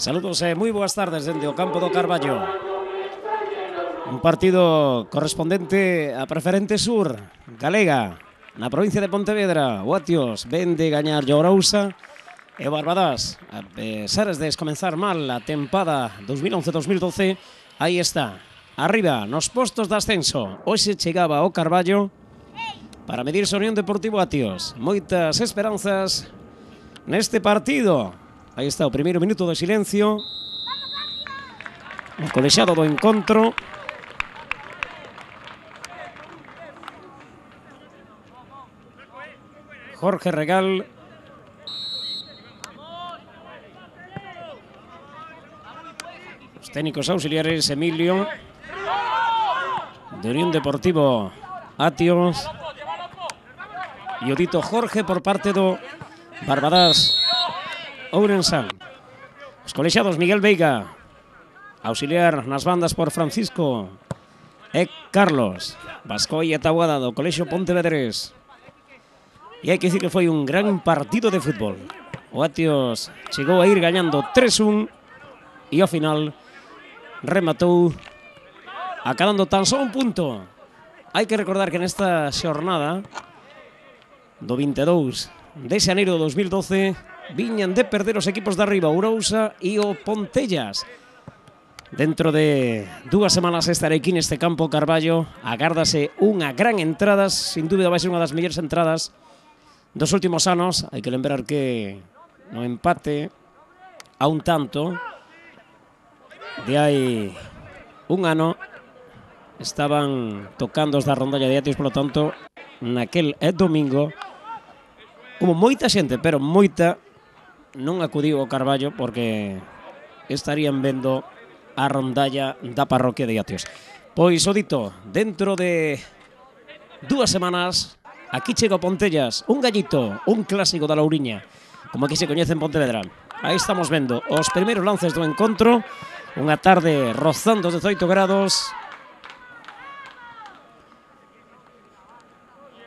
Saludos e moi boas tardes dende o campo do Carballo. Un partido correspondente á Preferente Sur galega na provincia de Pontevedra. O Atios ven de gañar o Ourense e o Barbadás, a pesar de comenzar mal a tempada 2011-2012, aí está, arriba nos postos de ascenso. Hoxe chegaba ao Carballo para medirse a Unión Deportivo Atios. Moitas esperanzas neste partido. Aí está o primeiro minuto de silencio. O colexiado do encontro. Jorge Regal. Os técnicos auxiliares Emilio de Unión Deportivo Atios e o dito Jorge por parte do Barbadás Ourense. Os colexiados Miguel Veiga, auxiliar nas bandas por Francisco e Carlos, Bascoi e Taboada do Colexio Pontevedrés. E hai que dicir que foi un gran partido de fútbol. O Atios chegou a ir gañando 3-1 e ao final rematou acabando tan só un punto. Hai que recordar que nesta xornada do 22 de xaneiro de 2012 viñan de perder os equipos de arriba, o Ourense e o Pontellas. Dentro de 2 semanas estarei aquí neste campo Carballo. Agárdase unha gran entrada, sin dúbida vai ser unha das mellores entradas dos últimos anos. Hai que lembrar que no empate a un tanto de hai un ano estaban tocando os da rondalla de Atios, polo tanto naquel domingo como moita xente, pero moita non acudiu ao Carballo porque estarían vendo a rondalla da parroquia de Atios. Pois o dito, dentro de 2 semanas aquí chega o Pontellas, un gallito, un clásico da Louriña, como aquí se coñece en Pontevedra. Aí estamos vendo os primeiros lances do encontro, unha tarde rozando os 18 grados.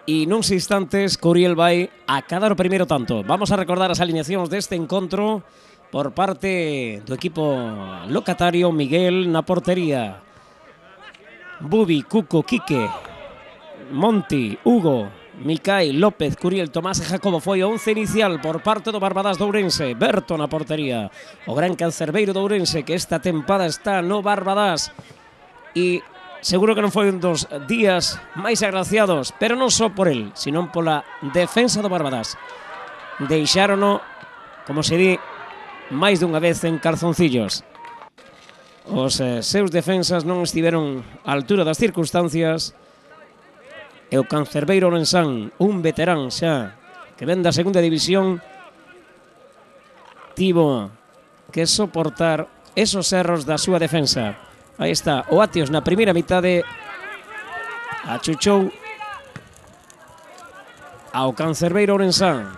E nuns instantes Curiel vai a cadar o primeiro tanto. Vamos a recordar as alineacións deste encontro por parte do equipo locatario. Miguel na portería, Bubi, Cuco, Quique, Monti, Hugo, Micai, López, Curiel, Tomás e Jacobo. Foi o 11 inicial por parte do Barbadás de Ourense. Berto na portería, o gran cancerbeiro de Ourense que esta tempada está no Barbadás. E seguro que non foi un dos días máis agraciados, pero non só por el, sino pola defensa do Barbadás. Deixárono, como se di, máis dunha vez en calzoncillos. Os seus defensas non estiveron á altura das circunstancias e o cancerbeiro ourensán, un veterán xa que ven da segunda división, tivo que soportar esos erros da súa defensa. Aí está o Atios na primeira mitade, achuchou ao cancerbeiro ourensán.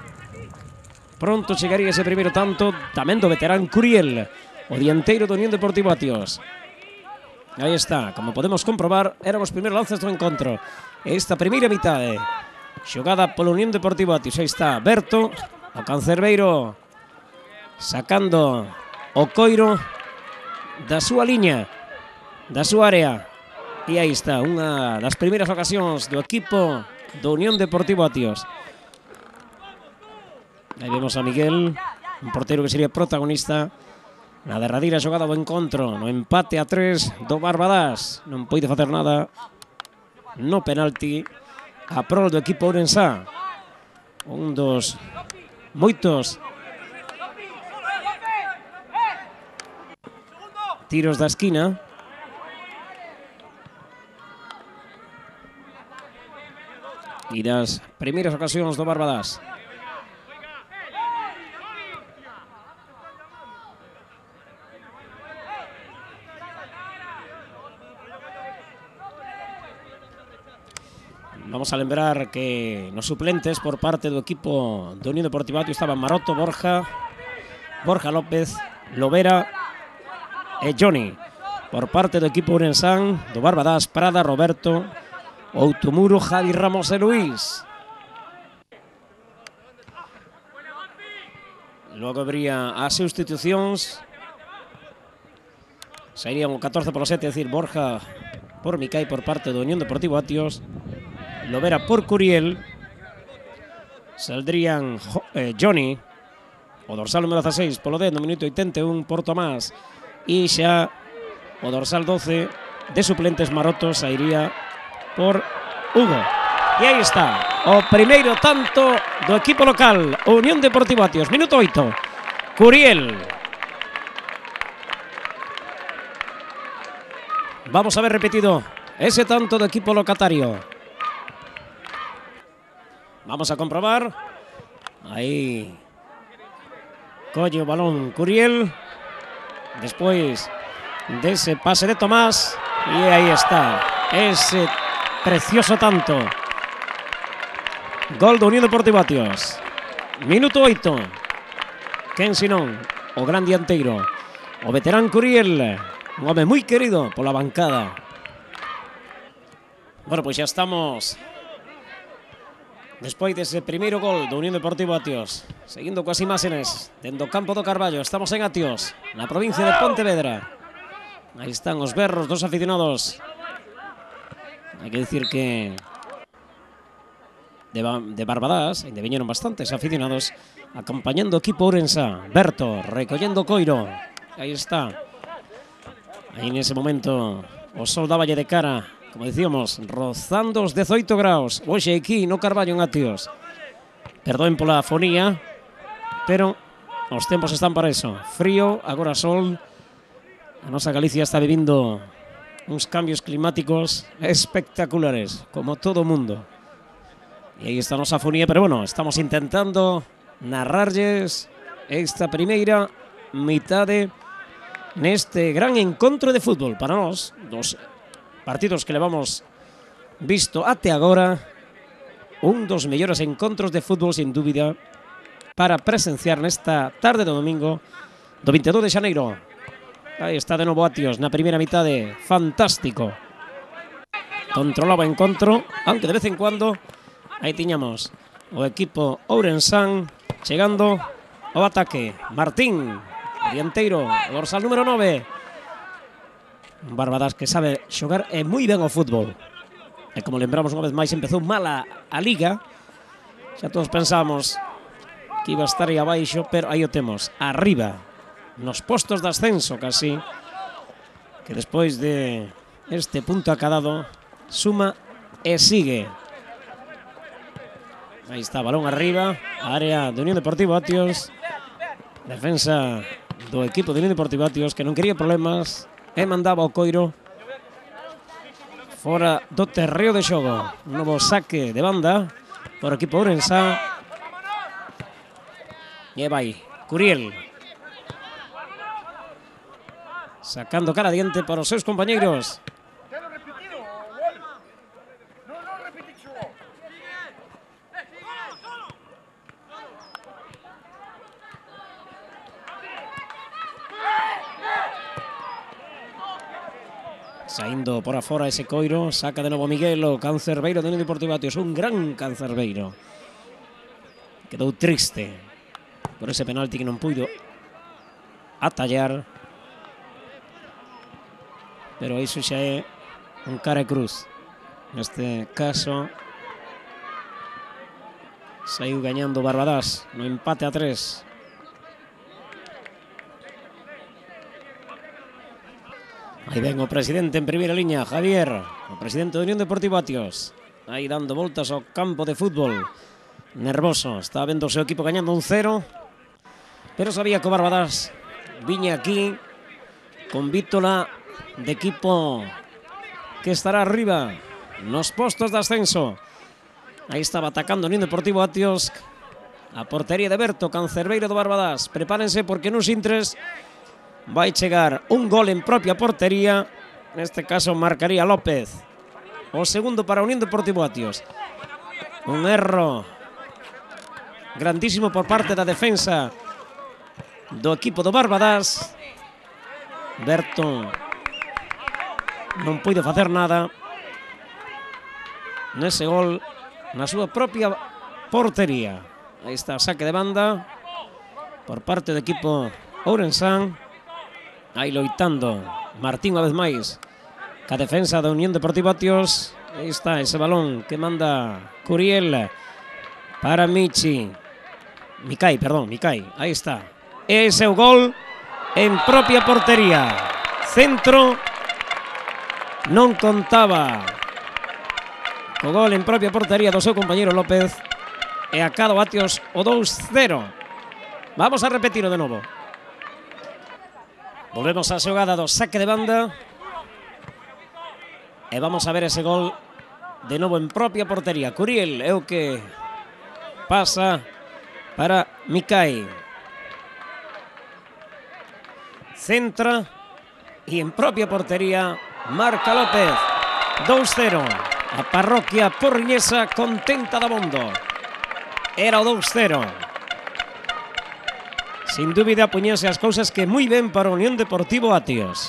Pronto chegaría ese primeiro tanto tamén do veterán Curiel, o dianteiro do Unión Deportivo Atios. Aí está, como podemos comprobar, eran os primeiros lances do encontro. Esta primeira mitade, xogada polo Unión Deportivo Atios. Aí está Berto, o cancerbeiro, sacando o coiro da súa liña, da súa área. E aí está, unha das primeiras ocasións do equipo do Unión Deportivo Atios. Aí vemos a Miguel, un porteiro que sería protagonista na derradeira xogada do encontro, no empate a 3 do Barbadás. Non pode facer nada no penalti a prol do equipo ourensá. Un dos moitos tiros da esquina. E das primeiras ocasións do Barbadás. Vamos a lembrar que nos suplentes por parte do equipo do Unión Deportivo Atios estaban Maroto, Borja López, Lovera e Johnny. Por parte do equipo ourensán do Barbadás, Prada, Roberto, Outomuro, Javi, Ramos e Luís. Logo habría as substitucións Serían o 14 polo 7, é dicir, Borja por Micai por parte do Unión Deportivo Atios, Lovera por Curiel, saldrían Johnny, o dorsal número 16 polo 10 no minuto 81 por Tomás, e xa o dorsal 12 de suplentes Maroto sairía por Hugo. E aí está o primeiro tanto do equipo local, Unión Deportivo Atios, minuto 8, Curiel. Vamos a ver repetido ese tanto do equipo locatario. Vamos a comprobar. Aí colle o balón Curiel. Despois dese pase de Tomás. E aí está ese precioso tanto. Gol do Unión Deportivo Atios. Minuto 8. Quen senón o gran dianteiro, o veterán Curiel. Un home moi querido pola bancada. Bueno, pois xa estamos despois dese primeiro gol do Unión Deportivo Atios. Seguindo coas imaxes dentro do campo do Carballo. Estamos en Atios, na provincia de Pontevedra. Aí están os berros dos aficionados. Hai que dicir que de Barbadás ainda viñeron bastantes aficionados acompañando o equipo Ourense. Berto recollendo coiro. Aí está. Aí nese momento o sol dáballe de cara, como dicíamos, rozando os 18 graus. Hoxe aquí no Carballo en Atios. Perdoen pola fonía, pero os tempos están para eso. Frío, agora sol. A nosa Galicia está vivindo uns cambios climáticos espectaculares, como todo o mundo. E aí está a nosa fonía, pero bueno, estamos intentando narrarlles esta primeira mitade neste gran encontro de fútbol. Para nós, dos partidos que levamos visto até agora, un dos mellores encontros de fútbol, sin dúbida, para presenciar nesta tarde do domingo do 22 de xaneiro. Aí está de novo Atios na primeira mitade, fantástico. Controlaba o encontro, aunque de vez en cuando aí tiñamos o equipo ourensán chegando ao ataque. Martín, dianteiro, dorsal número 9. Un Barbadás que sabe xogar e moi ben o fútbol. E como lembramos unha vez máis, empezou mal a liga. Xa todos pensábamos que iba a estar aí abaixo, pero aí o temos, arriba, nos postos de ascenso casi, que despois de este punto acadado suma e sigue. Aí está, balón arriba, área de Unión Deportivo Atios. Defensa do equipo de Unión Deportivo Atios, que non quería problemas e mandaba o coiro fora do terreo de xogo. Un novo saque de banda por equipo Ourense. E vai Curiel sacando cara diente para os seus compañeiros. Saindo por afora ese coiro, saca de novo Miguel, o cancerbeiro de Unión Deportivo Atios, un gran cancerbeiro. Quedou triste por ese penalti que non puido atallar. Pero iso xa é un cara e cruz. Neste caso saiu gañando Barbadás no empate a 3. Aí ven o presidente en primeira liña, Javier, o presidente de Unión Deportivo Atios. Aí dando voltas ao campo de fútbol. Nervoso, está vendo o seu equipo gañando 1-0. Pero sabía que o Barbadás viña aquí con vítola de equipo que estará arriba nos postos de ascenso. Aí estaba atacando Unión Deportivo Atios. A portería de Berto, cancerbeiro do Barbadás. Prepárense porque nos intres vai chegar un gol en propia portería. Neste caso marcaría López. O segundo para Unión Deportivo Atios. Un erro grandísimo por parte da defensa do equipo do Barbadás. Berto non puido facer nada nese gol na súa propia portería. Aí está, saque de banda por parte do equipo ourensán. Aí loitando Martín unha vez máis ca defensa da Unión Deportiva Atios. Aí está ese balón que manda Curiel para Michi. Mikai, perdón, Mikai. Aí está. Ese é o gol en propia portería. Centro. Non contaba o gol en propia portería do seu compañeiro López. E acaba o Atios o 2-0. Vamos a repetirlo de novo. Volvemos á xogada do saque de banda. E vamos a ver ese gol de novo en propia portería. Curiel é o que pasa para Mikai. Centra e en propia portería marca López. 2-0. A parroquia porriñesa contenta da bondo. Era o 2-0. Sin dúbida puñense as cousas que moi ben para a Unión Deportivo Atios.